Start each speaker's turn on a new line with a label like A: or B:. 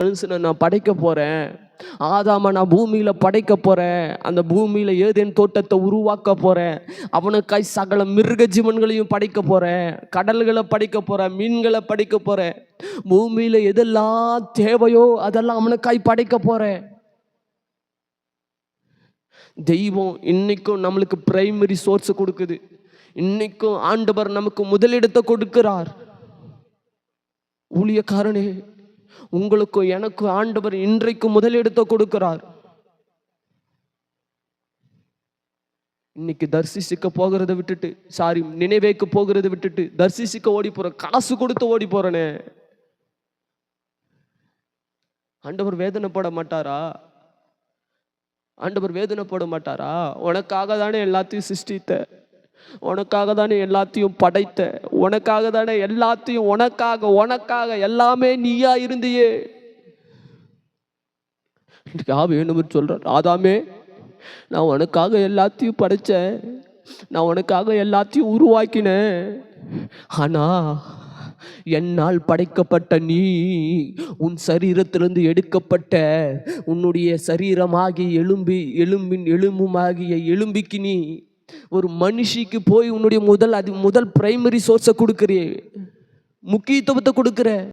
A: மனுஷனை நான் படைக்க போறேன். ஆதாம நான் பூமியில படைக்க போறேன். அந்த பூமியில ஏதேன் தோட்டத்தை உருவாக்க போறேன். அவனுக்காய் சகல மிருக ஜீவன்களையும் படைக்க போறேன். கடல்களை படைக்க போறேன். மீன்களை படைக்க போறேன். பூமியில எதெல்லாம் தேவையோ அதெல்லாம் அவனுக்காய் படைக்க போறேன். தெய்வம் இன்னைக்கும் நம்மளுக்கு பிரைமரி சோர்ஸ் கொடுக்குது. இன்னைக்கும் ஆண்டவர் நமக்கு முதலிடத்தை கொடுக்கிறார். ஊழியக்காரனே, உங்களுக்கும் எனக்கும் ஆண்டவர் இன்றைக்கு முதலிடத்தை கொடுக்கிறார். இன்னைக்கு தரிசிக்க போகிறத விட்டுட்டு, நினைவேக்கு போகிறத விட்டுட்டு தரிசிக்க ஓடி போற, காசு கொடுத்து ஓடி போறனே, ஆண்டவர் வேதனைப்பட மாட்டாரா? ஆண்டவர் வேதனைப்பட மாட்டாரா? உனக்காக தானே எல்லாத்தையும் சிருஷ்டித்த, உனக்காக தானே எல்லாத்தையும் படைத்த, உனக்காக தானே எல்லாத்தையும், உனக்காக எல்லாமே நீயா இருந்தியே. வேணும் சொல்றார், ஆதாமே நான் உனக்காக எல்லாத்தையும் படைச்சேன், நான் உனக்காக எல்லாத்தையும் உருவாக்கினேன். ஆனா என்னால் படைக்கப்பட்ட நீ, உன் சரீரத்திலிருந்து எடுக்கப்பட்ட உன்னுடைய சரீரமாகிய எலும்பின் எலும்புமாகிய எலும்பிக்கு நீ ஒரு மனுஷிக்கு போய் உன்னுடைய முதல் பிரைமரி சோர்ஸை கொடுக்குறியே, முக்கியத்துவத்தை கொடுக்குற.